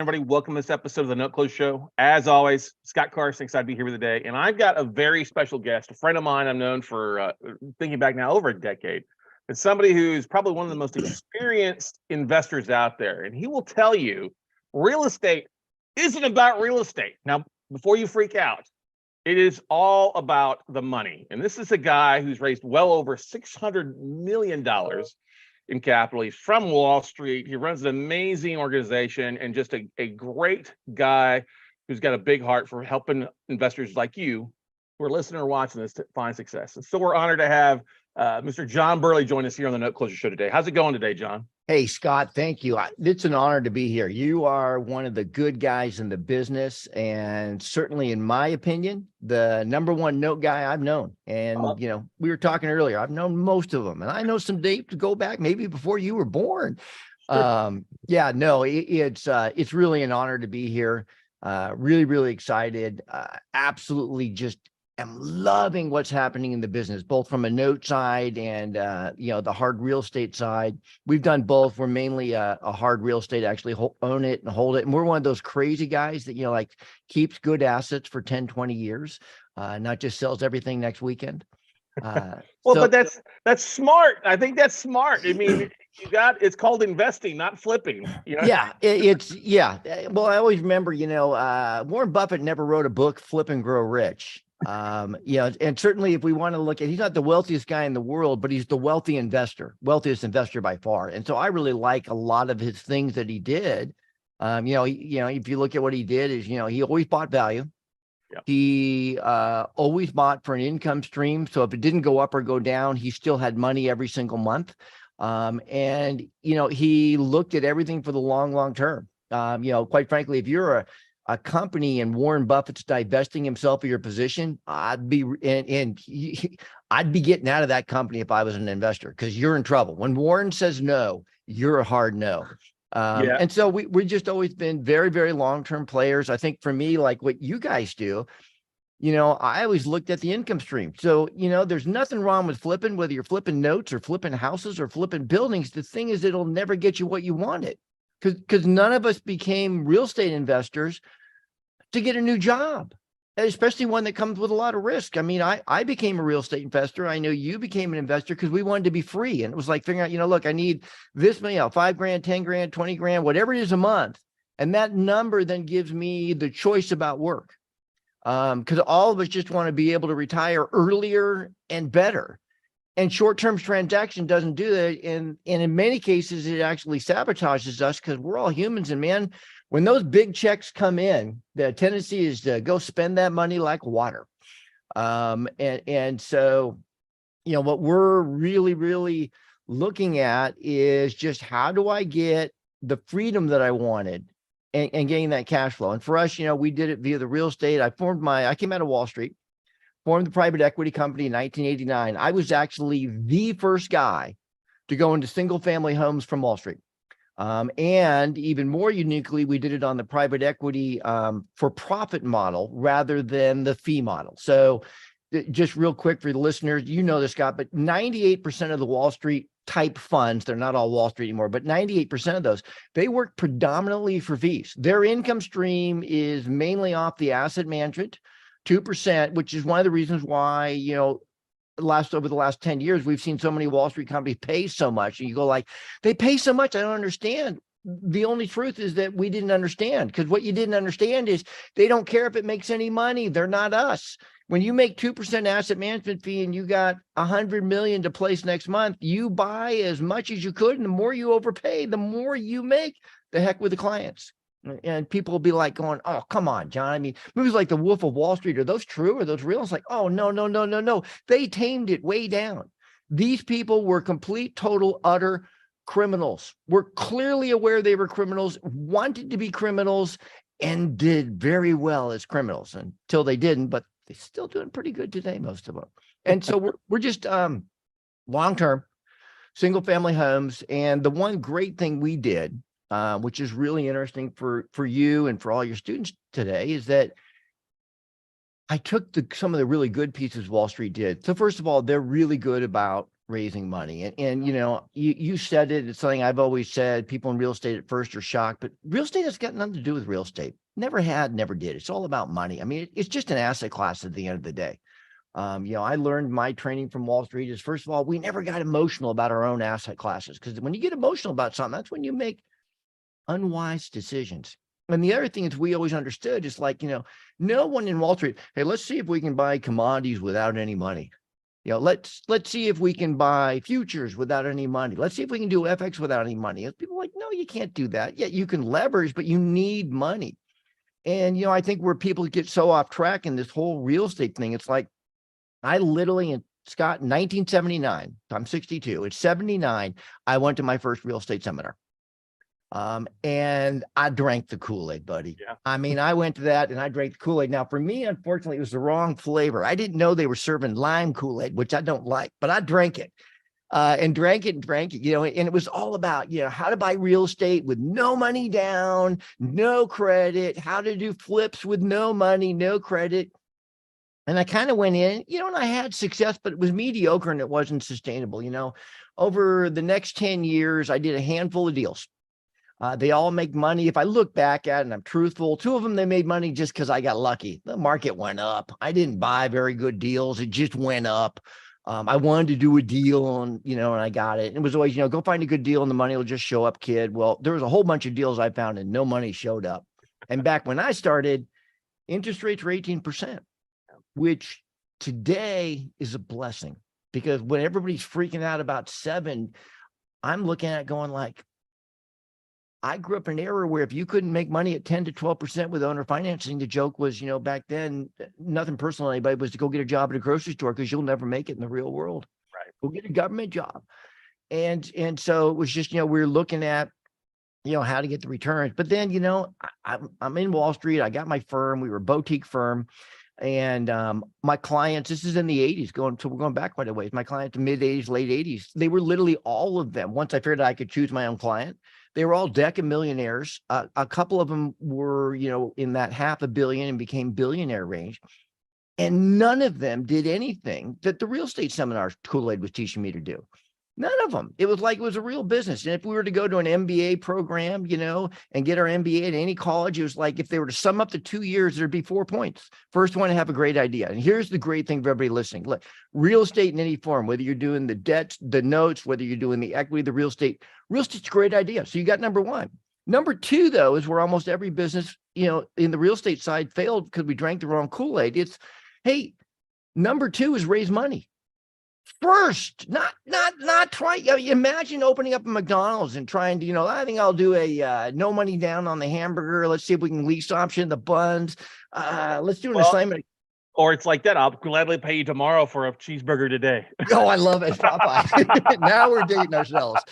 Everybody, welcome to this episode of the Note Close Show. As always, Scott Carson, excited to be here with today. And I've got a very special guest, a friend of mine I've known for, thinking back now, over a decade. It's somebody who's probably one of the most experienced investors out there. And he will tell you real estate isn't about real estate. Now, before you freak out, it is all about the money. And this is a guy who's raised well over $600 million in capital. He's from Wall Street. He runs an amazing organization and just a great guy who's got a big heart for helping investors like you who are listening or watching this to find success. And so we're honored to have Mr. John Burley join us here on the Note Closure Show today. How's it going today, John? Hey, Scott, thank you. It's an honor to be here. You are one of the good guys in the business, and certainly, in my opinion, the number one note guy I've known. And, we were talking earlier, I've known most of them, and I know some dates to go back maybe before you were born. Sure. It's really an honor to be here. Really, really excited. Absolutely just am loving what's happening in the business, both from a note side and, the hard real estate side. We've done both. We're mainly a hard real estate, actually own it and hold it. And we're one of those crazy guys that, keeps good assets for 10, 20 years, not just sells everything next weekend. But that's smart. I think that's smart. I mean, it's called investing, not flipping. Yeah. Well, I always remember, Warren Buffett never wrote a book, Flip and Grow Rich. And certainly if we want to look at, he's not the wealthiest guy in the world, but he's the wealthiest investor by far. And so I really like a lot of his things that he did. If you look at what he did is, he always bought value. Yep. He always bought for an income stream. So if it didn't go up or go down, he still had money every single month. He looked at everything for the long term. Quite frankly, if you're a company and Warren Buffett's divesting himself of your position, I'd be getting out of that company if I was an investor, because you're in trouble. When Warren says no, you're a hard no. And so we've just always been very, very long-term players. I think for me, like what you guys do, I always looked at the income stream. So, there's nothing wrong with flipping, whether you're flipping notes or flipping houses or flipping buildings. The thing is, it'll never get you what you wanted. Because none of us became real estate investors to get a new job, especially one that comes with a lot of risk. I mean, I became a real estate investor. I know you became an investor because we wanted to be free. And it was like figuring out, look, I need this many, $5,000, 10 grand, 20 grand, whatever it is a month. And that number then gives me the choice about work. Because all of us just want to be able to retire earlier and better. And short-term transaction doesn't do that. And in many cases, it actually sabotages us because we're all humans. And man, when those big checks come in, the tendency is to go spend that money like water. So, what we're really, really looking at is just how do I get the freedom that I wanted and getting that cash flow. And for us, we did it via the real estate. I came out of Wall Street, formed the private equity company in 1989. I was actually the first guy to go into single family homes from Wall Street. And even more uniquely, we did it on the private equity for profit model rather than the fee model. So just real quick for the listeners, this, Scott, but 98% of the Wall Street type funds, they're not all Wall Street anymore, but 98% of those, they work predominantly for fees. Their income stream is mainly off the asset management, 2%, which is one of the reasons why, over the last 10 years, we've seen so many Wall Street companies pay so much. And you go like, they pay so much, I don't understand. The only truth is that we didn't understand, because what you didn't understand is they don't care if it makes any money. They're not us. When you make 2% asset management fee and you got 100 million to place next month, you buy as much as you could. And the more you overpay, the more you make. The heck with the clients. And people will be like going, oh, come on, John. I mean, movies like The Wolf of Wall Street, are those true? Are those real? It's like, oh, no. They tamed it way down. These people were complete, total, utter criminals. Were clearly aware they were criminals, wanted to be criminals, and did very well as criminals until they didn't, but they're still doing pretty good today, most of them. And so we're just long-term single family homes. And the one great thing we did, which is really interesting for you and for all your students today, is that I took some of the really good pieces Wall Street did. So first of all, they're really good about raising money. And you said it, it's something I've always said. People in real estate at first are shocked, but real estate has got nothing to do with real estate. Never had, never did. It's all about money. I mean, it's just an asset class at the end of the day. I learned my training from Wall Street is, first of all, we never got emotional about our own asset classes, because when you get emotional about something, that's when you make unwise decisions. And the other thing is, we always understood, it's like, no one in Wall Street, hey, let's see if we can buy commodities without any money. Let's see if we can buy futures without any money. Let's see if we can do FX without any money. And people are like, no, you can't do that. Yeah, you can leverage, but you need money. And, I think where people get so off track in this whole real estate thing, it's like, I literally, Scott, in 1979, I'm 62, at 79, I went to my first real estate seminar. And I drank the Kool-Aid, buddy. Yeah. I mean, I went to that and I drank the Kool-Aid. Now, for me, unfortunately, it was the wrong flavor. I didn't know they were serving lime Kool-Aid, which I don't like, but I drank it. And drank it, and it was all about, how to buy real estate with no money down, no credit, how to do flips with no money, no credit. And I kind of went in, and I had success, but it was mediocre and it wasn't sustainable. Over the next 10 years, I did a handful of deals. They all make money. If I look back at it and I'm truthful, 2 of them, they made money just because I got lucky. The market went up. I didn't buy very good deals. It just went up. I wanted to do a deal and I got it. And it was always, go find a good deal and the money will just show up, kid. Well, there was a whole bunch of deals I found and no money showed up. And back when I started, interest rates were 18%, which today is a blessing, because when everybody's freaking out about 7, I'm looking at it going like, I grew up in an era where if you couldn't make money at 10 to 12% with owner financing, the joke was, back then, nothing personal on anybody, was to go get a job at a grocery store, because you'll never make it in the real world. Right. Go get a government job. And so it was just, we were looking at, how to get the returns. But then, I'm in Wall Street. I got my firm. We were a boutique firm. And my clients, this is in the 80s, so we're going back quite a ways. My clients, the mid 80s, late 80s, they were literally all of them. Once I figured out I could choose my own client, they were all decamillionaires. A couple of them were, in that $500 million and became billionaire range. And none of them did anything that the real estate seminars Kool-Aid was teaching me to do. None of them. It was like it was a real business. And if we were to go to an MBA program, and get our MBA at any college, it was like if they were to sum up the 2 years, there'd be 4 points. First one, to have a great idea. And here's the great thing for everybody listening. Look, real estate in any form, whether you're doing the debts, the notes, whether you're doing the equity, the real estate's a great idea. So you got number 1. Number 2, though, is where almost every business, in the real estate side failed because we drank the wrong Kool-Aid. It's, hey, number 2 is raise money. First, not try. Imagine opening up a McDonald's and trying to, I think I'll do a no money down on the hamburger. Let's see if we can lease option the buns. Let's do an assignment. Or it's like that. I'll gladly pay you tomorrow for a cheeseburger today. Oh, I love it, Popeye. Now we're dating ourselves.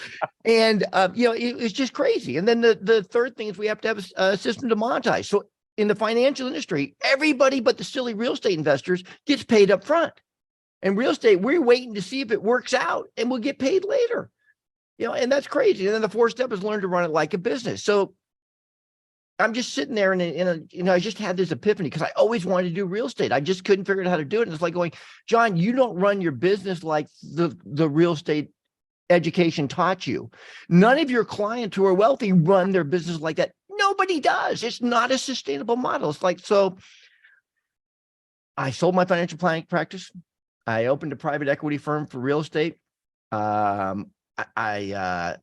And, it's just crazy. And then the third thing is we have to have a system to monetize. So in the financial industry, everybody but the silly real estate investors gets paid up front. And real estate, we're waiting to see if it works out and we'll get paid later. And that's crazy. And then the 4th step is learn to run it like a business. So I'm just sitting there and I just had this epiphany because I always wanted to do real estate. I just couldn't figure out how to do it. And it's like going, John, you don't run your business like the real estate education taught you. None of your clients who are wealthy run their business like that. Nobody does. It's not a sustainable model. It's like, so I sold my financial planning practice. I opened a private equity firm for real estate. I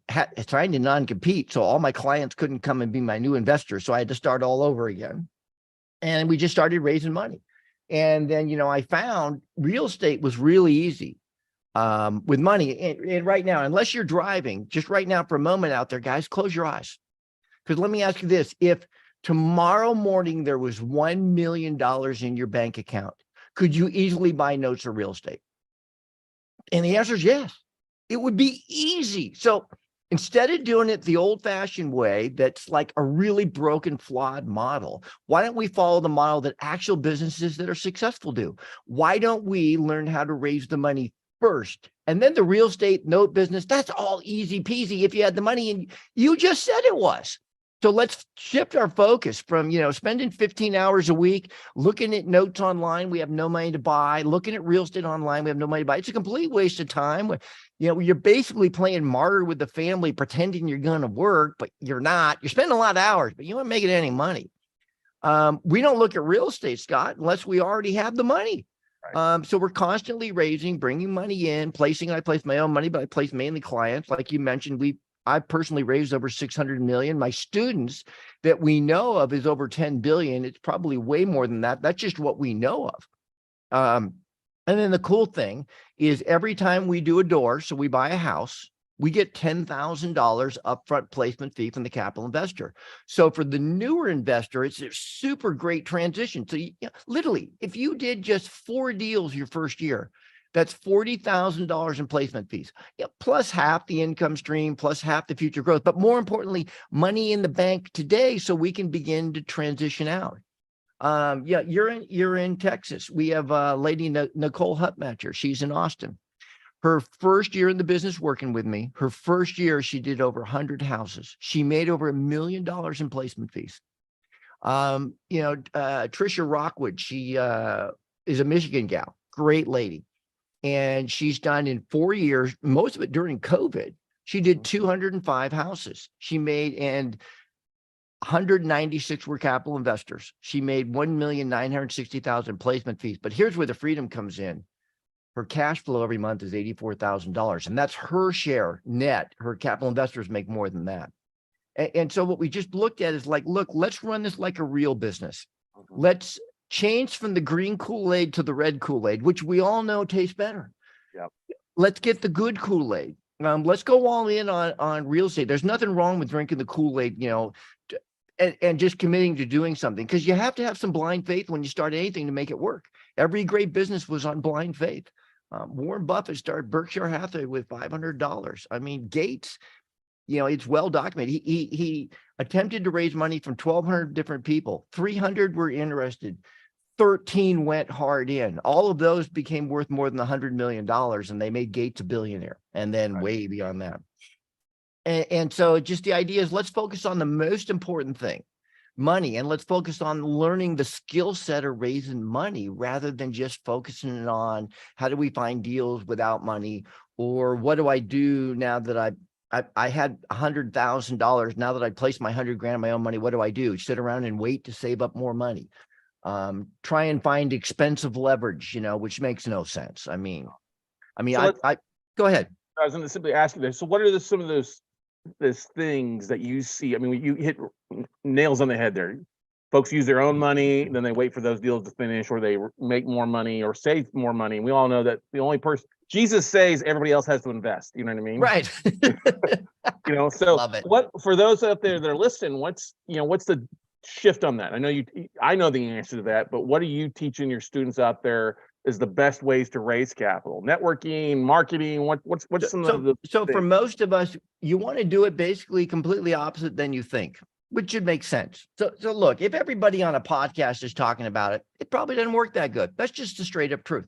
had trying to non-compete, so all my clients couldn't come and be my new investors. So I had to start all over again. And we just started raising money. And then, I found real estate was really easy with money. And right now, unless you're driving, just right now for a moment out there, guys, close your eyes. Because let me ask you this. If tomorrow morning there was $1 million in your bank account, could you easily buy notes or real estate? And the answer is yes. It would be easy. So instead of doing it the old-fashioned way, that's like a really broken, flawed model, why don't we follow the model that actual businesses that are successful do? Why don't we learn how to raise the money first? And then the real estate note business, that's all easy peasy if you had the money, and you just said it was. So let's shift our focus from, spending 15 hours a week looking at notes online. We have no money to buy, looking at real estate online. We have no money to buy. It's a complete waste of time. You're basically playing martyr with the family, pretending you're going to work, but you're not. You're spending a lot of hours, but you aren't making any money. We don't look at real estate, Scott, unless we already have the money. Right. So we're constantly raising, bringing money in, placing. I place my own money, but I place mainly clients. Like you mentioned, I've personally raised over 600 million. My students that we know of is over 10 billion. It's probably way more than that. That's just what we know of. And then the cool thing is every time we do a door, so we buy a house, we get $10,000 upfront placement fee from the capital investor. So for the newer investor, it's a super great transition. So literally, if you did just 4 deals your first year, that's $40,000 in placement fees, plus half the income stream, plus half the future growth. But more importantly, money in the bank today, so we can begin to transition out. You're in Texas. We have a lady, Nicole Hutmatcher. She's in Austin. Her first year in the business working with me, her first year, she did over 100 houses. She made over $1 million in placement fees. Trisha Rockwood, she is a Michigan gal, great lady. And she's done in 4 years, most of it during COVID, she did 205 houses. She made, and 196 were capital investors. She made $1,960,000 placement fees. But here's where the freedom comes in. Her cash flow every month is $84,000. And that's her share net. Her capital investors make more than that. And so what we just looked at is like, look, let's run this like a real business. Let's change from the green Kool-Aid to the red Kool-Aid, which we all know tastes better. Yep. Let's get the good Kool-Aid. Let's go all in on real estate. There's nothing wrong with drinking the Kool-Aid, and just committing to doing something, because you have to have some blind faith when you start anything to make it work. Every great business was on blind faith. Warren Buffett started Berkshire Hathaway with $500. I mean, Gates, it's well documented. He attempted to raise money from 1,200 different people. 300 were interested. 13 went hard in. All of those became worth more than $100 million, and they made Gates a billionaire, and then way beyond that. And so just the idea is, let's focus on the most important thing, money, and let's focus on learning the skill set of raising money rather than just focusing on how do we find deals without money, or what do I do now that I had $100,000. Now that I placed my $100,000 of my own money, what do I do? Sit around and wait to save up more money. Try and find expensive leverage, which makes no sense. I mean, so I go ahead. I was going to simply ask you this. So what are some of those things that you see? I mean, you hit nails on the head there. Folks use their own money, then they wait for those deals to finish, or they make more money or save more money. And we all know that the only person, Jesus says everybody else has to invest. You know what I mean? Right. So Love it. What, for those out there that are listening, what's the shift on that? I know the answer to that, but what are you teaching your students out there is the best ways to raise capital? Networking, marketing, what's some of the So for most of us, you want to do it basically completely opposite than you think, which should make sense. So look, if everybody on a podcast is talking about it, it probably doesn't work that good. That's just the straight up truth.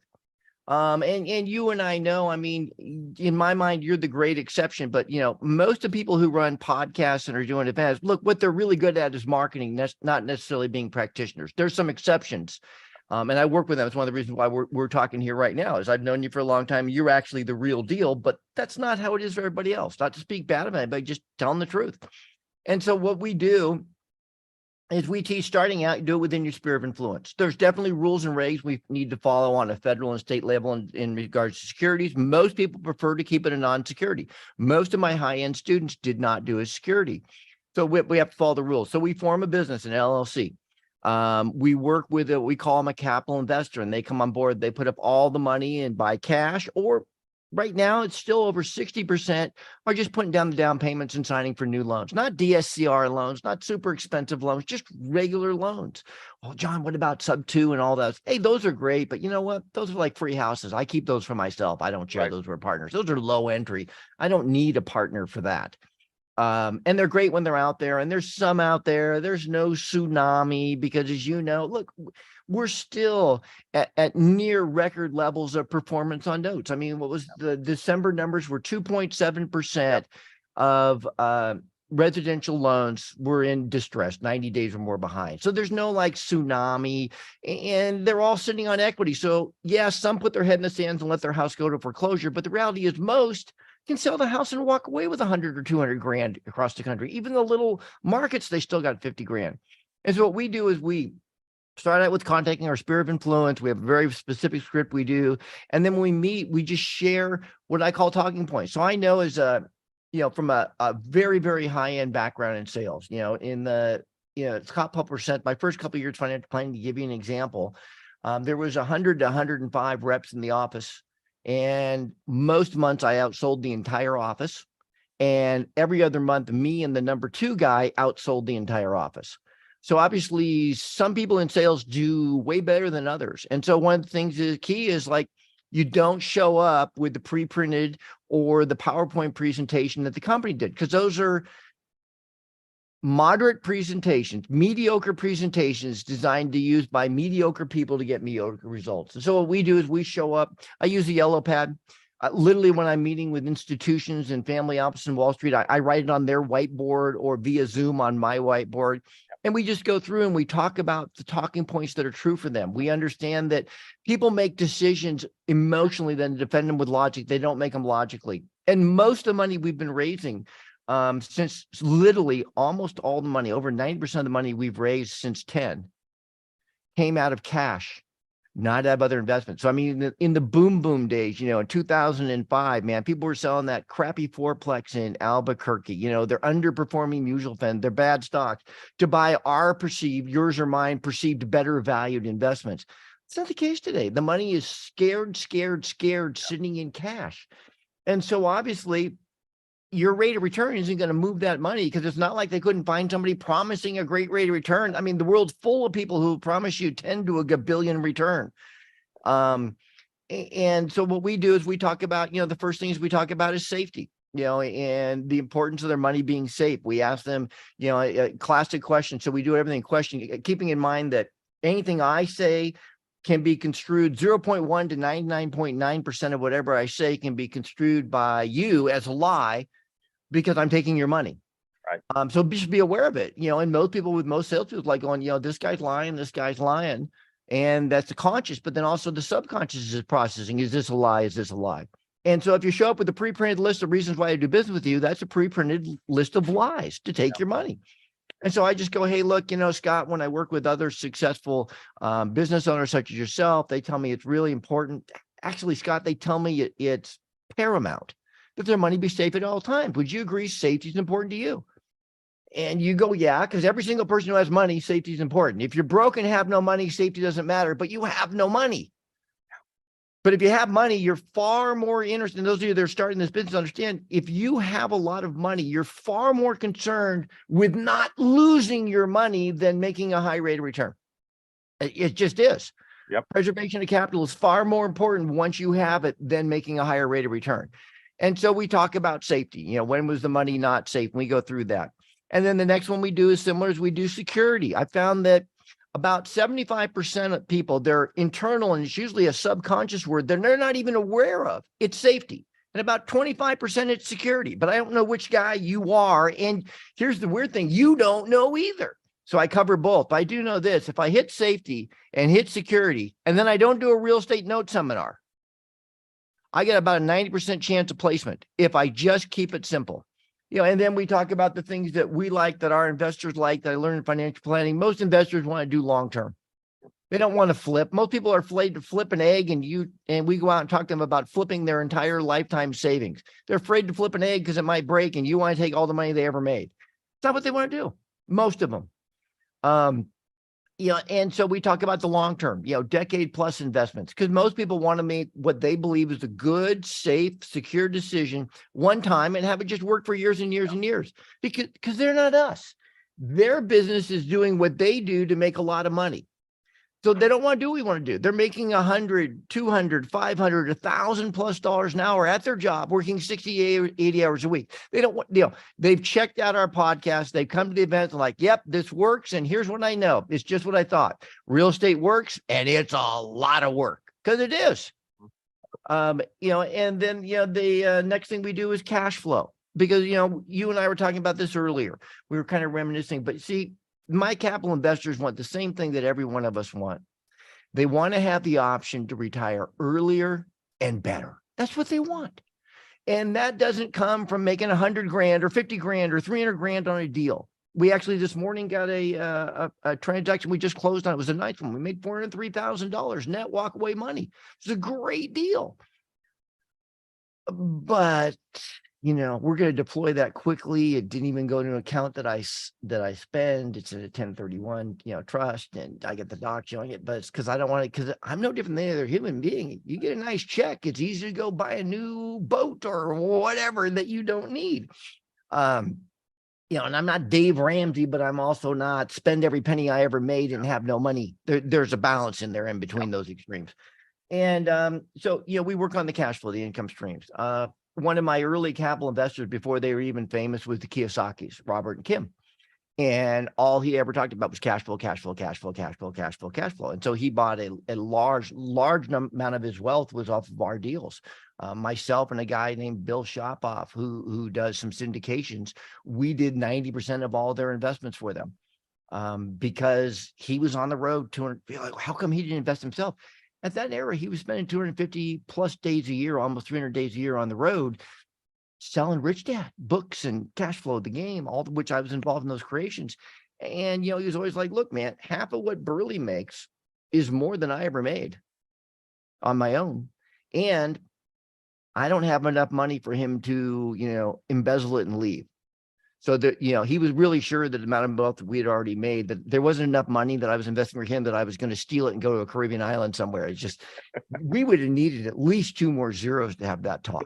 And you and I know, I mean, in my mind, you're the great exception, but most of the people who run podcasts and are doing events, look, what they're really good at is marketing. That's not necessarily being practitioners. There's some exceptions. And I work with them. It's one of the reasons why we're talking here right now, is I've known you for a long time. You're actually the real deal, but that's not how it is for everybody else. Not to speak bad of anybody, just telling the truth. And so what we do is we teach starting out, you do it within your sphere of influence. There's definitely rules and regs we need to follow on a federal and state level in regards to securities. Most people prefer to keep it a non-security. Most of my high-end students did not do a security. So we have to follow the rules. So we form a business, an LLC. We work with we call them a capital investor, and they come on board. They put up all the money and buy cash, or right now it's still over 60% are just putting down the down payments and signing for new loans, not DSCR loans, not super expensive loans, just regular loans. Well, John, what about sub 2 and all those? Hey, those are great, but you know what? Those are like free houses. I keep those for myself. I don't share those with partners. Those are low entry. I don't need a partner for that. And they're great when they're out there, and there's some out there. There's no tsunami because, as you know, look, we're still at near record levels of performance on notes. I mean, what was the December numbers were 2.7% of residential loans were in distress, 90 days or more behind. So there's no like tsunami, and they're all sitting on equity. So yeah, some put their head in the sands and let their house go to foreclosure. But the reality is most can sell the house and walk away with 100 or 200 grand across the country. Even the little markets, they still got 50 grand. And so what we do is we start out with contacting our sphere of influence. We have a very specific script we do. And then when we meet, we just share what I call talking points. So I know as a, from a very, very high end background in sales, in the, top percent, my first couple of years financial planning, to give you an example, there was 100 to 105 reps in the office. And most months I outsold the entire office. And every other month, me and the number 2 guy outsold the entire office. So obviously some people in sales do way better than others. And so one of the things is key is like, you don't show up with the pre-printed or the PowerPoint presentation that the company did, because those are moderate presentations, mediocre presentations designed to use by mediocre people to get mediocre results. And so what we do is we show up. I use a yellow pad. Literally, when I'm meeting with institutions and family offices in Wall Street, I write it on their whiteboard or via Zoom on my whiteboard. And we just go through and we talk about the talking points that are true for them. We understand that people make decisions emotionally, then defend them with logic. They don't make them logically. And most of the money we've been raising since literally almost all the money, over 90% of the money we've raised since 10 came out of cash, not out of other investments. So, I mean, in the boom days, in 2005, man, people were selling that crappy fourplex in Albuquerque. They're underperforming mutual fund, they're bad stocks, to buy our perceived, yours or mine, perceived better valued investments. It's not the case today. The money is scared, sitting in cash. And so obviously, your rate of return isn't going to move that money, because it's not like they couldn't find somebody promising a great rate of return. I mean, the world's full of people who promise you 10 to a gabillion return. And so what we do is we talk about, the first things we talk about is safety, and the importance of their money being safe. We ask them, a classic question. So we do everything question, keeping in mind that anything I say can be construed 0.1 to 99.9% of whatever I say can be construed by you as a lie, because I'm taking your money. Right. So just be aware of it, and most people with most sales people like going, this guy's lying, and that's the conscious, but then also the subconscious is processing. Is this a lie? Is this a lie? And so if you show up with a pre-printed list of reasons why I do business with you, that's a pre-printed list of lies to take your money. And so I just go, hey, look, Scott, when I work with other successful business owners such as yourself, they tell me it's really important. Actually, Scott, they tell me it's paramount that their money be safe at all times. Would you agree safety is important to you? And you go, yeah, because every single person who has money, safety is important. If you're broke and have no money, safety doesn't matter, but you have no money. But if you have money, you're far more interested. And those of you that are starting this business understand, if you have a lot of money, you're far more concerned with not losing your money than making a high rate of return. It just is. Yep. Preservation of capital is far more important once you have it than making a higher rate of return. And so we talk about safety. When was the money not safe? And we go through that. And then the next one we do is similar, as we do security. I found that about 75% of people, they're internal, and it's usually a subconscious word that they're not even aware of. It's safety. And about 25% it's security. But I don't know which guy you are. And here's the weird thing, you don't know either. So I cover both. But I do know this: if I hit safety and hit security, and then I don't do a real estate note seminar, I get about a 90% chance of placement if I just keep it simple. And then we talk about the things that we like, that our investors like, that I learned in financial planning. Most investors want to do long-term. They don't want to flip. Most people are afraid to flip an egg, and we go out and talk to them about flipping their entire lifetime savings. They're afraid to flip an egg because it might break, and you want to take all the money they ever made. It's not what they want to do, most of them. And so we talk about the long-term, decade plus investments, because most people want to make what they believe is a good, safe, secure decision one time and have it just work for years and years and years, because they're not us. Their business is doing what they do to make a lot of money. So they don't want to do what we want to do. They're making 100, 200, 500, $1,000+ an hour at their job, working 60, 80 hours a week. They don't want, they've checked out our podcast. They've come to the event and like, yep, this works. And here's what I know. It's just what I thought. Real estate works, and it's a lot of work, because it is. And then, the next thing we do is cash flow. because, you and I were talking about this earlier. We were kind of reminiscing, but see, my capital investors want the same thing that every one of us want. They want to have the option to retire earlier and better. That's what they want. And that doesn't come from making 100 grand or 50 grand or 300 grand on a deal. We actually this morning got a transaction we just closed on. It was a nice one. We made $403,000 net walk away money. It's a great deal. But, we're going to deploy that quickly. It didn't even go into an account that I spend. It's in a 1031, trust, and I get the doc showing it, but it's because I don't want it, because I'm no different than any other human being. You get a nice check, it's easy to go buy a new boat or whatever that you don't need. And I'm not Dave Ramsey, but I'm also not spend every penny I ever made and have no money. There's a balance in there in between those extremes. And so, we work on the cash flow, the income streams. One of my early capital investors before they were even famous was the Kiyosakis, Robert and Kim. And all he ever talked about was cash flow, cash flow, cash flow, cash flow, cash flow, cash flow. And so he bought a large amount of his wealth was off of our deals. Myself and a guy named Bill Shopoff, who does some syndications, we did 90% of all their investments for them because he was on the road 200. Like, how come he didn't invest himself? At that era, he was spending 250 plus days a year, almost 300 days a year on the road, selling Rich Dad books and cash flow, the game, all of which I was involved in those creations. And, he was always like, look, man, half of what Burley makes is more than I ever made on my own. And I don't have enough money for him to, embezzle it and leave. So that, he was really sure that the amount of wealth we had already made, that there wasn't enough money that I was investing for him that I was going to steal it and go to a Caribbean island somewhere. It's just, we would have needed at least 2 more zeros to have that talk.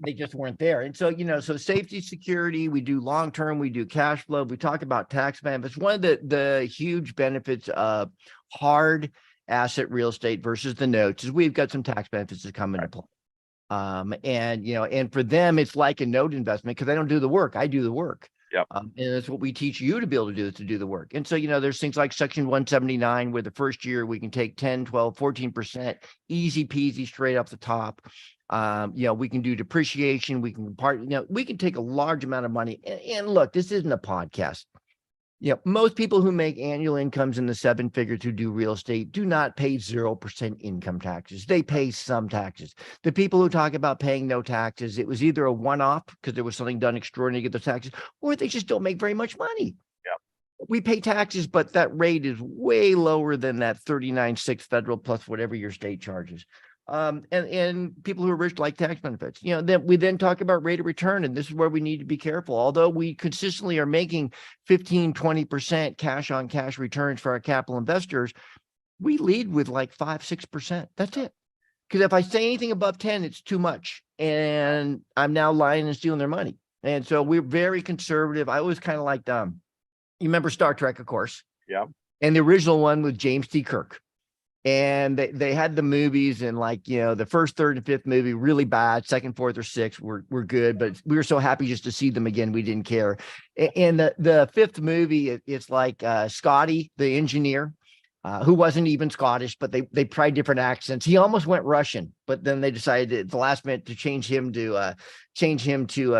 They just weren't there. And so, so safety, security, we do long-term, we do cash flow. We talk about tax benefits. One of the huge benefits of hard asset real estate versus the notes is we've got some tax benefits that come into play. And for them, it's like a note investment because they don't do the work. I do the work. Yep. And that's what we teach you to be able to do, is to do the work. And so, there's things like Section 179, where the first year we can take 10, 12, 14%, easy peasy straight off the top. We can do depreciation. We can we can take a large amount of money. And look, this isn't a podcast. Most people who make annual incomes in the 7 figures who do real estate do not pay 0% income taxes. They pay some taxes. The people who talk about paying no taxes, it was either a one-off because there was something done extraordinary to get the taxes, or they just don't make very much money. Yeah. We pay taxes, but that rate is way lower than that 39.6 federal plus whatever your state charges. And people who are rich like tax benefits. Then we talk about rate of return, and this is where we need to be careful. Although we consistently are making 15, 20% cash on cash returns for our capital investors, we lead with like 5, 6%. That's it. Because if I say anything above 10, it's too much, and I'm now lying and stealing their money. And so we're very conservative. I always kind of like you remember Star Trek, of course. Yeah. And the original one with James T. Kirk. And they had the movies, and the first, third, and fifth movie really bad. Second, fourth, or sixth were good, but we were so happy just to see them again. We didn't care. And the fifth movie, it's like Scotty, the engineer, who wasn't even Scottish, but they tried different accents. He almost went Russian, but then they decided at the last minute to change him to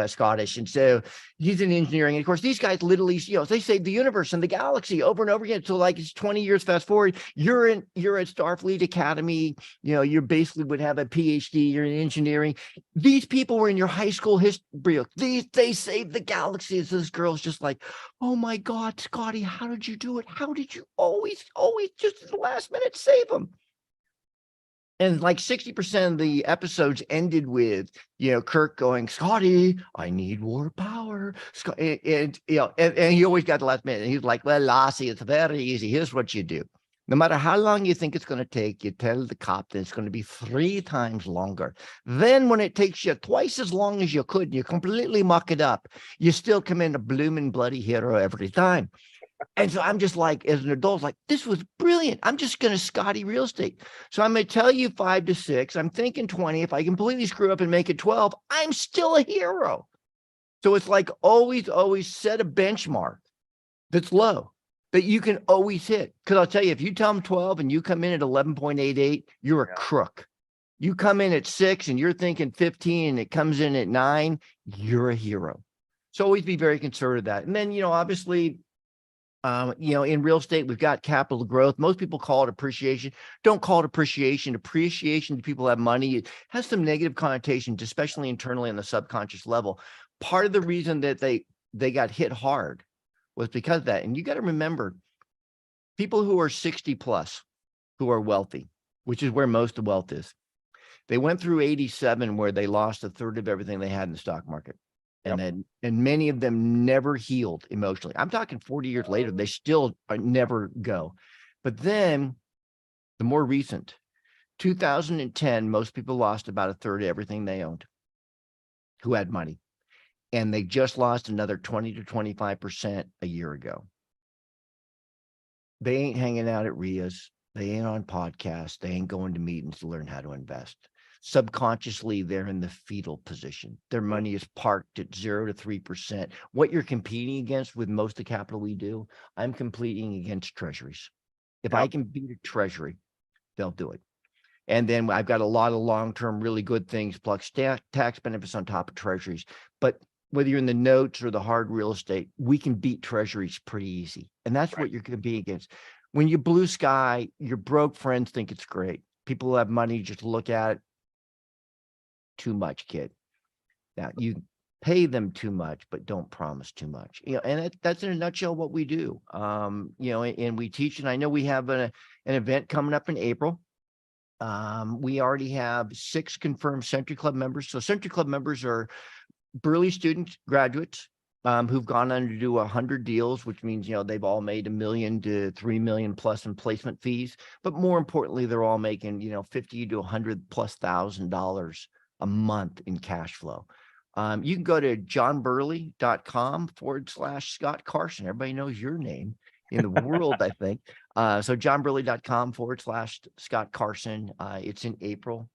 Scottish. And so he's in engineering. And of course, these guys literally, they save the universe and the galaxy over and over again. So like it's 20 years fast forward, you're at Starfleet Academy. You basically would have a PhD. You're in engineering. These people were in your high school history. They saved the galaxy. So this girl's just like, oh my God, Scotty, how did you do it? How did you always just at the last minute save them? And like 60% of the episodes ended with, Kirk going, Scotty, I need more power. And he always got the last minute. And he's like, well, Lassie, it's very easy. Here's what you do. No matter how long you think it's going to take, you tell the captain it's going to be 3 times longer. Then when it takes you twice as long as you could, you completely muck it up, you still come in a blooming bloody hero every time. And so I'm just like, as an adult, like, this was brilliant. I'm just going to Scotty real estate. So I'm going to tell you 5 to 6. I'm thinking 20. If I completely screw up and make it 12, I'm still a hero. So it's like always set a benchmark that's low that you can always hit. Because I'll tell you, if you tell them 12 and you come in at 11.88, you're a crook. You come in at 6 and you're thinking 15 and it comes in at 9, you're a hero. So always be very conservative of that. And then, obviously, in real estate, we've got capital growth. Most people call it appreciation. Don't call it appreciation. Appreciation to people who have money, it has some negative connotations, especially internally on the subconscious level. Part of the reason that they got hit hard was because of that. And you got to remember, people who are 60 plus, who are wealthy, which is where most of the wealth is, they went through 87 where they lost a third of everything they had in the stock market. And many of them never healed emotionally. I'm talking 40 years later, they still never go. But then the more recent, 2010, most people lost about a third of everything they owned who had money. And they just lost another 20 to 25% a year ago. They ain't hanging out at RIAs. They ain't on podcasts. They ain't going to meetings to learn how to invest. Subconsciously, they're in the fetal position. Their money is parked at 0 to 3%. What you're competing against with most of the capital we do, I'm competing against treasuries. If I can beat a treasury, they'll do it. And then I've got a lot of long-term, really good things, plus tax benefits on top of treasuries. But whether you're in the notes or the hard real estate, we can beat treasuries pretty easy. And that's what you're competing against. When you blue sky, your broke friends think it's great. People who have money just look at it. Too much, kid. Now you pay them too much, but don't promise too much. And that's in a nutshell what we do. And we teach. And I know we have an event coming up in April. We already have 6 confirmed Century Club members. So Century Club members are Burley students, graduates, who've gone on to do 100 deals, which means, they've all made $1 million to $3 million plus in placement fees. But more importantly, they're all making, $50,000 to $100,000+ a month in cash flow. You can go to johnburley.com/Scott Carson. Everybody knows your name in the world, I think. So johnburley.com/Scott Carson. It's in April.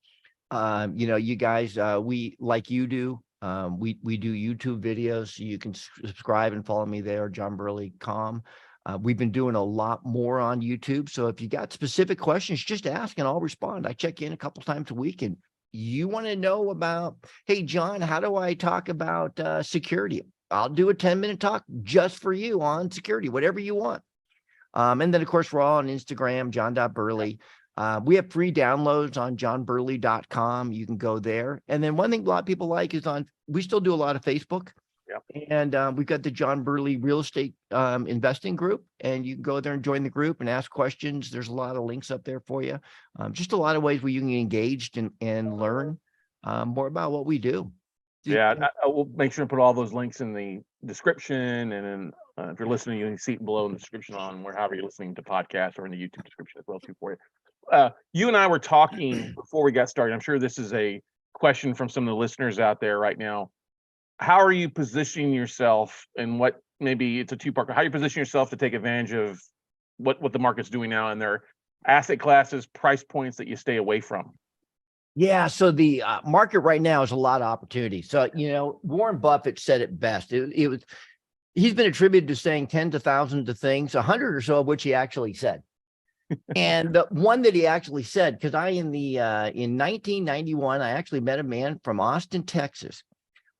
You guys, we, like you do, we do YouTube videos, so you can subscribe and follow me there, johnburley.com. We've been doing a lot more on YouTube. So if you got specific questions, just ask and I'll respond. I check in a couple times a week, and you want to know about, hey, John, how do I talk about security? I'll do a 10-minute talk just for you on security, whatever you want. And then, of course, we're all on Instagram, john.burley. We have free downloads on johnburley.com. You can go there. And then one thing a lot of people like is we still do a lot of Facebook. And we've got the John Burley Real Estate Investing Group, and you can go there and join the group and ask questions. There's a lot of links up there for you. Just a lot of ways where you can get engaged and learn more about what we do. I will make sure to put all those links in the description, and then if you're listening, you can see it below in the description on wherever you're listening to podcasts, or in the YouTube description as well too for you. You and I were talking before we got started. I'm sure this is a question from some of the listeners out there right now. How are you positioning yourself, and what, maybe it's a two-part, how are you positioning yourself to take advantage of what the market's doing now, and their asset classes, price points that you stay away from? Yeah. So the market right now is a lot of opportunity. So, Warren Buffett said it best. He's been attributed to saying tens of thousands of things, 100 or so of which he actually said. And the one that he actually said, because in 1991, I actually met a man from Austin, Texas,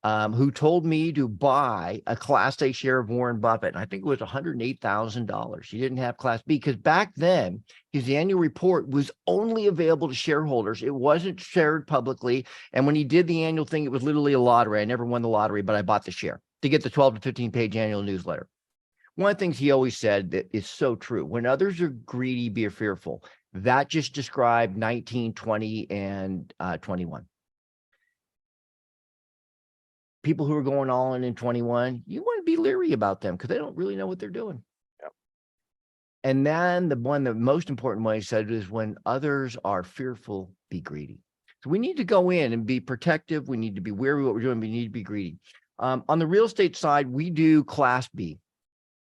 who told me to buy a Class A share of Warren Buffett. And I think it was $108,000. He didn't have Class B, because back then his annual report was only available to shareholders. It wasn't shared publicly. And when he did the annual thing, it was literally a lottery. I never won the lottery, but I bought the share to get the 12 to 15 page annual newsletter. One of the things he always said that is so true: when others are greedy, be fearful. That just described 19, 20, and 21. People who are going all in 21, you want to be leery about them because they don't really know what they're doing. And then the most important one he said is, when others are fearful, be greedy. So we need to go in and be protective. We need to be wary of what we're doing. We need to be greedy. On the real estate side, we do Class B.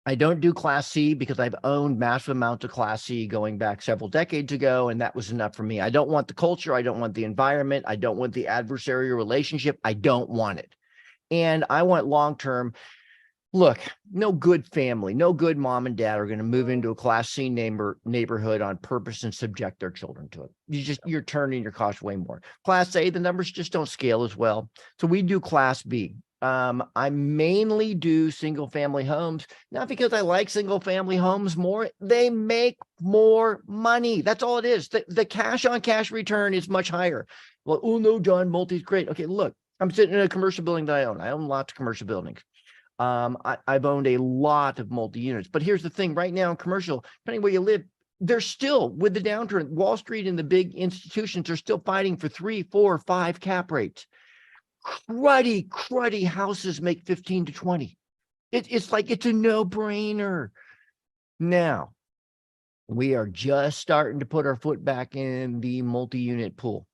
I don't do Class C because I've owned massive amounts of Class C going back several decades ago, and that was enough for me. I don't want the culture. I don't want the environment. I don't want the adversarial relationship. I don't want it. And I want long-term Look, no good family, no good mom and dad are going to move into a Class C neighborhood on purpose and subject their children to it. You're turning your cost way more. Class A, the numbers just don't scale as well. So we do Class B. I mainly do single family homes, not because I like single family homes more. They make more money. That's all it is. The cash on cash return is much higher. Well, oh no, John, multi's great. Okay, look, I'm sitting in a commercial building that I own. I own lots of commercial buildings. I've owned a lot of multi-units, but here's the thing: right now in commercial, depending where you live, they're still, with the downturn, Wall Street and the big institutions are still fighting for 3, 4, 5 cap rates. Cruddy houses make 15 to 20. It's like it's a no-brainer. Now, we are just starting to put our foot back in the multi-unit pool.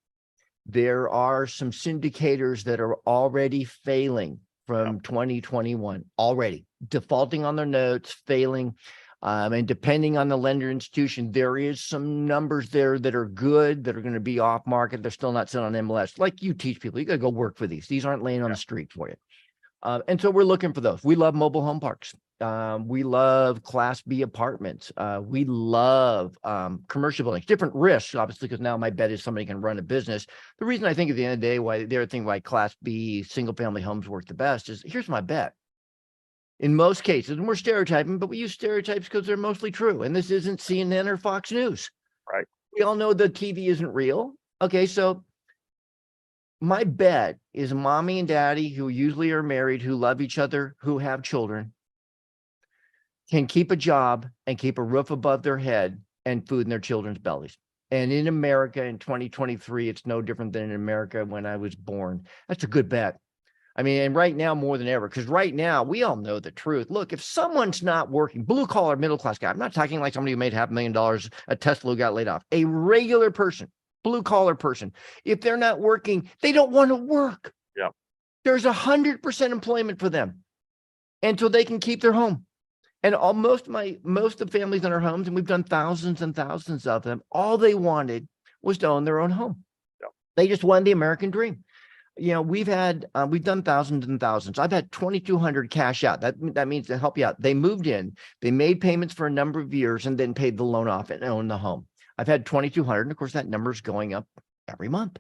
There are some syndicators that are already failing from 2021, already defaulting on their notes, failing. And depending on the lender institution, there is some numbers there that are good, that are going to be off market. They're still not selling on MLS. Like you teach people, you got to go work for these. These aren't laying on the street for you. And so we're looking for those. We love mobile home parks. We love Class B apartments. We love commercial buildings, different risks, obviously, because now my bet is somebody can run a business. The reason I think at the end of the day, why the other thing why Class B single family homes work the best is, here's my bet. In most cases, and we're stereotyping, but we use stereotypes because they're mostly true. And this isn't CNN or Fox News. Right. We all know the TV isn't real. Okay, so my bet is mommy and daddy, who usually are married, who love each other, who have children, can keep a job and keep a roof above their head and food in their children's bellies. And in America in 2023, it's no different than in America when I was born. That's a good bet. I mean, and right now more than ever, because right now we all know the truth. Look, if someone's not working, blue collar, middle class guy, I'm not talking like somebody who made $500,000, a Tesla who got laid off, a regular person, blue collar person. If they're not working, they don't want to work. Yeah. There's 100% employment for them until they can keep their home. And most of the families in our homes, and we've done thousands and thousands of them, all they wanted was to own their own home. Yeah. They just wanted the American dream. You know, we've done thousands and thousands. I've had 2,200 cash out. That means to help you out. They moved in, they made payments for a number of years and then paid the loan off and owned the home. I've had 2,200. And of course, that number is going up every month.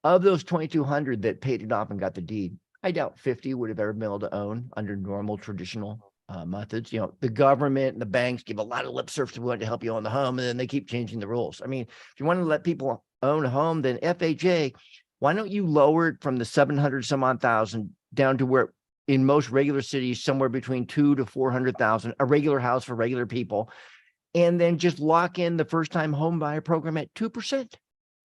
Of those 2,200 that paid it off and got the deed, I doubt 50 would have ever been able to own under normal traditional methods. You know, the government and the banks give a lot of lip service to help you own the home, and then they keep changing the rules. I mean, if you want to let people own a home, then FHA, why don't you lower it from the 700 some odd thousand down to where in most regular cities, somewhere between 200 to 400,000, a regular house for regular people, and then just lock in the first time home buyer program at 2%.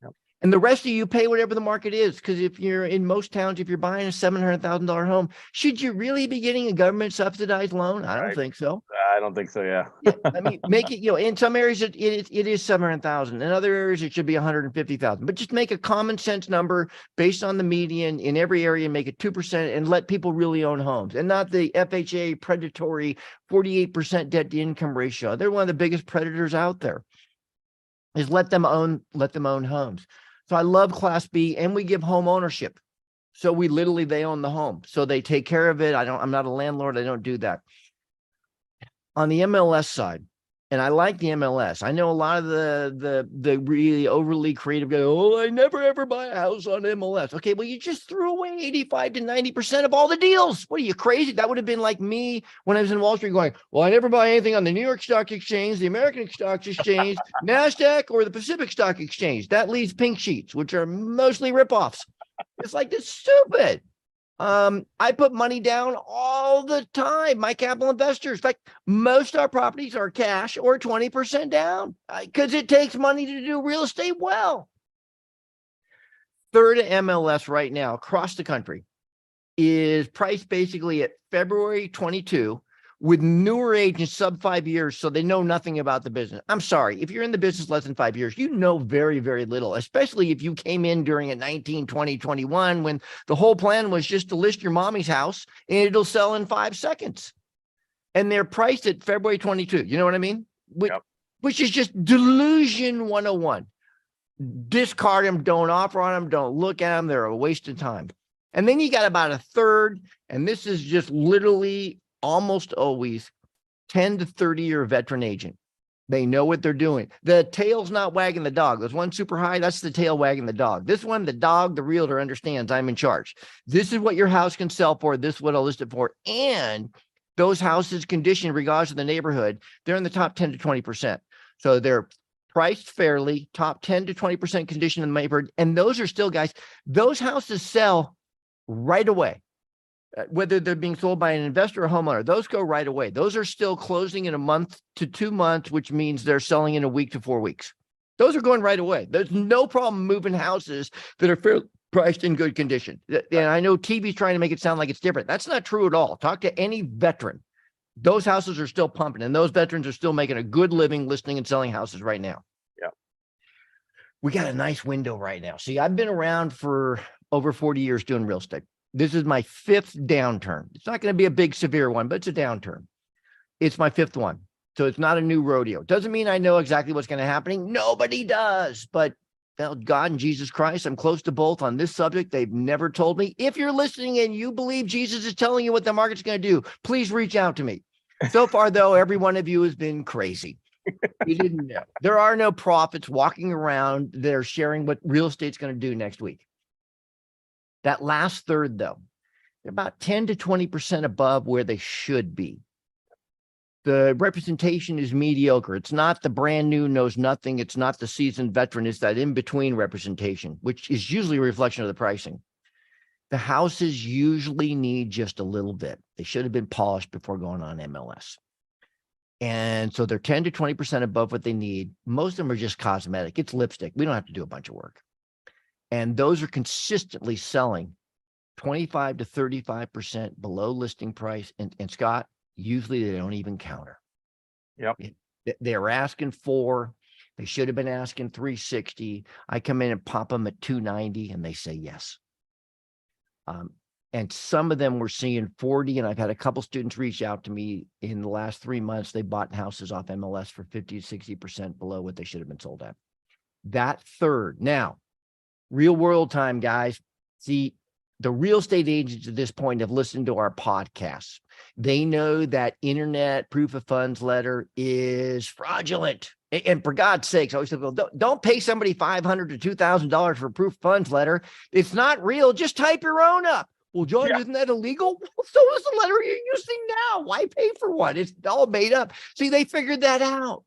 Yep. And the rest of you pay whatever the market is. Because if you're in most towns, if you're buying a $700,000 home, should you really be getting a government subsidized loan? I don't think so. I don't think so. Yeah. I mean, make it, in some areas it is 700,000. In other areas it should be 150,000. But just make a common sense number based on the median in every area, make it 2%, and let people really own homes, and not the FHA predatory 48% debt to income ratio. They're one of the biggest predators out there. Is let them own homes. So I love Class B, and we give home ownership. So they own the home. So they take care of it. I'm not a landlord. I don't do that. On the MLS side, and I like the MLS. I know a lot of the really overly creative guys, oh, I never ever buy a house on MLS. Okay, well, you just threw away 85 to 90% of all the deals. What are you, crazy? That would have been like me when I was in Wall Street going, well, I never buy anything on the New York Stock Exchange, the American Stock Exchange, NASDAQ, or the Pacific Stock Exchange. That leaves pink sheets, which are mostly ripoffs. It's like, it's stupid. I put money down all the time. My capital investors, in fact, most of our properties are cash or 20% down because it takes money to do real estate well. Third MLS right now across the country is priced basically at February 22 with newer agents sub 5 years, so they know nothing about the business. I'm sorry, if you're in the business less than 5 years, you know very, very little, especially if you came in during a 19, 20, 21, when the whole plan was just to list your mommy's house and it'll sell in 5 seconds. And they're priced at February 22. You know what I mean? Which is just delusion 101. Discard them, don't offer on them, don't look at them. They're a waste of time. And then you got about a third, and this is just literally almost always 10 to 30-year veteran agent. They know what they're doing. The tail's not wagging the dog. There's one super high. That's the tail wagging the dog. This one, the dog, the realtor understands I'm in charge. This is what your house can sell for. This is what I'll list it for. And those houses condition regardless of the neighborhood, they're in the top 10 to 20%. So they're priced fairly, top 10 to 20% condition in the neighborhood. And those are still, guys, those houses sell right away. Whether they're being sold by an investor or homeowner, those go right away. Those are still closing in a month to 2 months, which means they're selling in a week to 4 weeks. Those are going right away. There's no problem moving houses that are fairly priced in good condition. And I know TV's trying to make it sound like it's different. That's not true at all. Talk to any veteran. Those houses are still pumping, and those veterans are still making a good living listing and selling houses right now. Yeah. We got a nice window right now. See, I've been around for over 40 years doing real estate. This is my 5th downturn. It's not going to be a big, severe one, but it's a downturn. It's my 5th one. So it's not a new rodeo. Doesn't mean I know exactly what's going to happen. Nobody does. But well, God and Jesus Christ, I'm close to both on this subject. They've never told me. If you're listening and you believe Jesus is telling you what the market's going to do, please reach out to me. So far, though, every one of you has been crazy. You didn't know. There are no prophets walking around that are sharing what real estate's going to do next week. That last third, though, they're about 10 to 20% above where they should be. The representation is mediocre. It's not the brand new knows nothing. It's not the seasoned veteran. It's that in-between representation, which is usually a reflection of the pricing. The houses usually need just a little bit. They should have been polished before going on MLS. And so they're 10 to 20% above what they need. Most of them are just cosmetic. It's lipstick. We don't have to do a bunch of work. And those are consistently selling 25 to 35% below listing price. And Scott, usually they don't even counter. Yep. They're asking for, they should have been asking 360. I come in and pop them at 290 and they say yes. And some of them were seeing 40. And I've had a couple students reach out to me in the last 3 months. They bought houses off MLS for 50 to 60% below what they should have been sold at. That third. Now, real world time, guys. See, the real estate agents at this point have listened to our podcasts. They know that internet proof of funds letter is fraudulent. And for God's sakes, I always tell people, don't pay somebody $500 to $2,000 for a proof of funds letter. It's not real. Just type your own up. Well, John, isn't that illegal? Well, so is the letter you're using now. Why pay for one? It's all made up. See, they figured that out.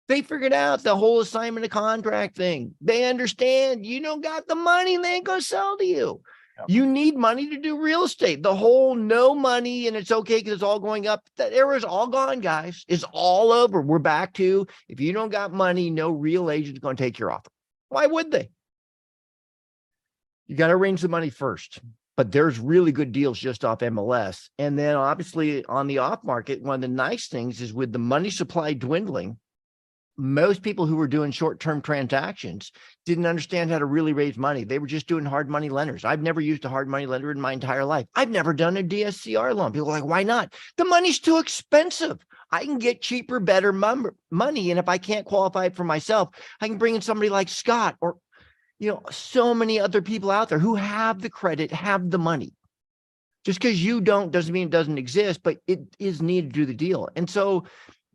They figured out the whole assignment of contract thing. They understand you don't got the money, they ain't going to sell to you. Yep. You need money to do real estate. The whole no money and it's okay because it's all going up. That era is all gone, guys. It's all over. We're back to if you don't got money, no real agent's going to take your offer. Why would they? You got to arrange the money first. But there's really good deals just off MLS. And then obviously on the off market, one of the nice things is with the money supply dwindling, most people who were doing short-term transactions didn't understand how to really raise money. They were just doing hard money lenders. I've never used a hard money lender in my entire life. I've never done a DSCR loan. People are like, why not? The money's too expensive. I can get cheaper, better money. And if I can't qualify it for myself, I can bring in somebody like Scott or, so many other people out there who have the credit, have the money. Just because you don't doesn't mean it doesn't exist, but it is needed to do the deal. And so,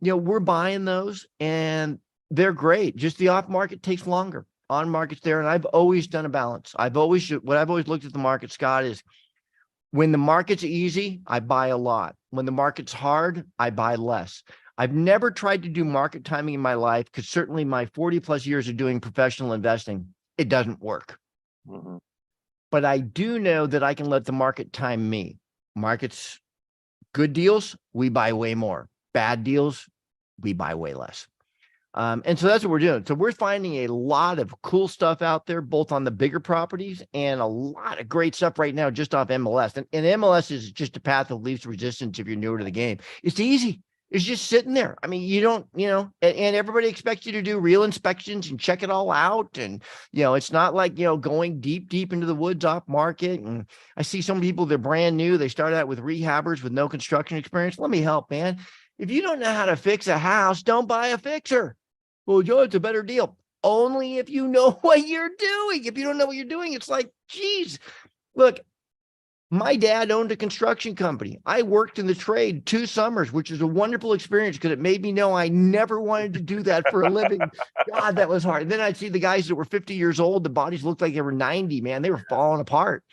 we're buying those and they're great. Just the off market takes longer. On market's there. And I've always done a balance. What I've always looked at the market, Scott, is when the market's easy, I buy a lot. When the market's hard, I buy less. I've never tried to do market timing in my life because certainly my 40 plus years of doing professional investing, it doesn't work. Mm-hmm. But I do know that I can let the market time me. Markets, good deals, we buy way more. Bad deals, we buy way less. And so that's what we're doing. So we're finding a lot of cool stuff out there, both on the bigger properties and a lot of great stuff right now just off MLS. And MLS is just a path of least resistance if you're newer to the game. It's easy. It's just sitting there. I mean, you don't, and everybody expects you to do real inspections and check it all out. And, it's not like, going deep into the woods off market. And I see some people, they're brand new. They start out with rehabbers with no construction experience. Let me help, man. If you don't know how to fix a house, don't buy a fixer. Well, Joe, it's a better deal. Only if you know what you're doing. If you don't know what you're doing, it's like, geez, look, My dad owned a construction company. I worked in the trade 2 summers, which is a wonderful experience because it made me know I never wanted to do that for a living. God, that was hard. And then I'd see the guys that were 50 years old, the bodies looked like they were 90, man. They were falling apart.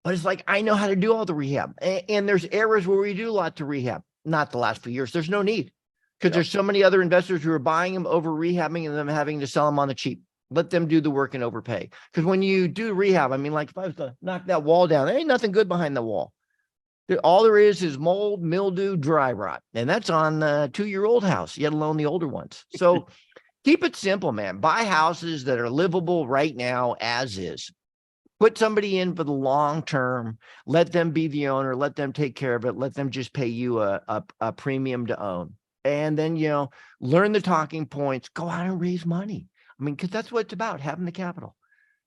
But it's like, I know how to do all the rehab. And there's areas where we do a lot to rehab. Not the last few years. There's no need because there's so many other investors who are buying them, over rehabbing, and them having to sell them on the cheap. Let them do the work and overpay. Because when you do rehab, I mean, like if I was to knock that wall down, there ain't nothing good behind the wall. All there is mold, mildew, dry rot. And that's on the 2-year-old house, yet alone the older ones. So keep it simple, man. Buy houses that are livable right now as is. Put somebody in for the long term. Let them be the owner. Let them take care of it. Let them just pay you a premium to own. And then, learn the talking points. Go out and raise money. I mean, because that's what it's about, having the capital.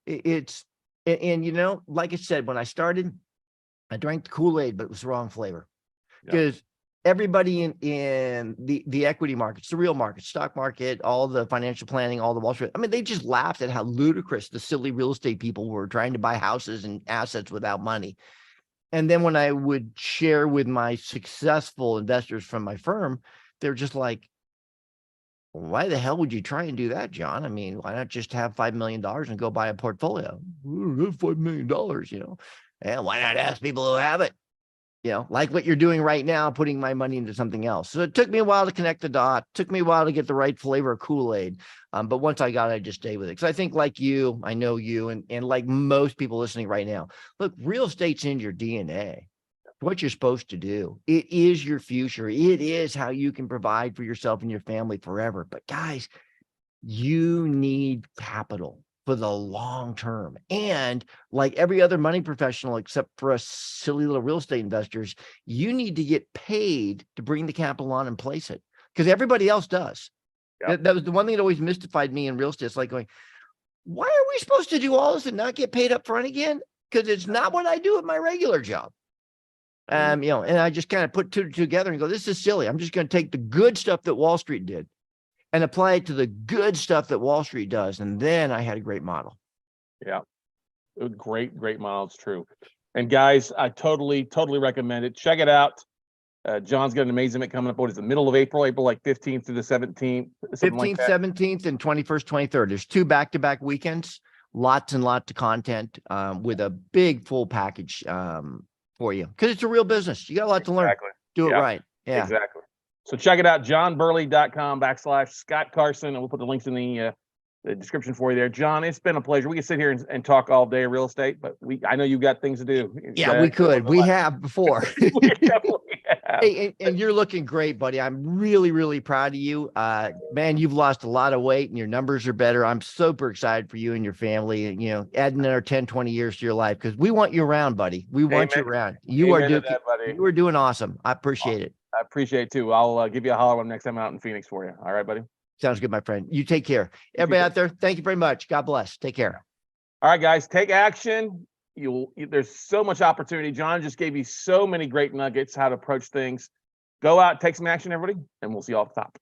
And like I said, when I started, I drank the Kool-Aid, but it was the wrong flavor. Because everybody in the equity markets, the real market, stock market, all the financial planning, all the Wall Street, I mean, they just laughed at how ludicrous the silly real estate people were trying to buy houses and assets without money. And then when I would share with my successful investors from my firm, they're just like, why the hell would you try and do that, John? I mean, why not just have $5 million and go buy a portfolio? $5 million, And why not ask people who have it? Like what you're doing right now, putting my money into something else. So it took me a while to connect the dots. Took me a while to get the right flavor of Kool-Aid. But once I got it, I just stayed with it. Because I think like you, I know you, and like most people listening right now, look, real estate's in your DNA. What you're supposed to do. It is your future. It is how you can provide for yourself and your family forever. But guys, you need capital for the long term. And like every other money professional, except for us silly little real estate investors, you need to get paid to bring the capital on and place it, because everybody else does. That was the one thing that always mystified me in real estate. It's like going, why are we supposed to do all this and not get paid up front again? Because it's not what I do at my regular job. And I just kind of put two together and go, this is silly. I'm just going to take the good stuff that Wall Street did and apply it to the good stuff that Wall Street does. And then I had a great model. Yeah. Great model. It's true. And guys, I totally recommend it. Check it out. John's got an amazing event coming up. What is the middle of April like 15th through the 17th? 15th, like 17th, and 21st, 23rd. There's 2 back-to-back weekends, lots and lots of content with a big full package for you, because it's a real business. You got a lot to learn. Do it right. Yeah, exactly. So check it out, johnburley.com/Scott Carson, and we'll put the links in the description for you there. John, it's been a pleasure. We could sit here and talk all day real estate, but I know you've got things to do. Yeah, we could. We have before. We definitely have. Hey, and you're looking great, buddy. I'm really proud of you. Man, you've lost a lot of weight and your numbers are better. I'm super excited for you and your family, and adding another 10, 20 years to your life, because we want you around, buddy. We want you around. You are doing awesome. I appreciate it. I appreciate it too. I'll give you a holler next time I'm out in Phoenix for you. All right, buddy. Sounds good, my friend. You take care. Everybody out there, thank you very much. God bless. Take care. All right, guys, take action. There's so much opportunity. John just gave you so many great nuggets how to approach things. Go out, take some action, everybody, and we'll see you all at the top.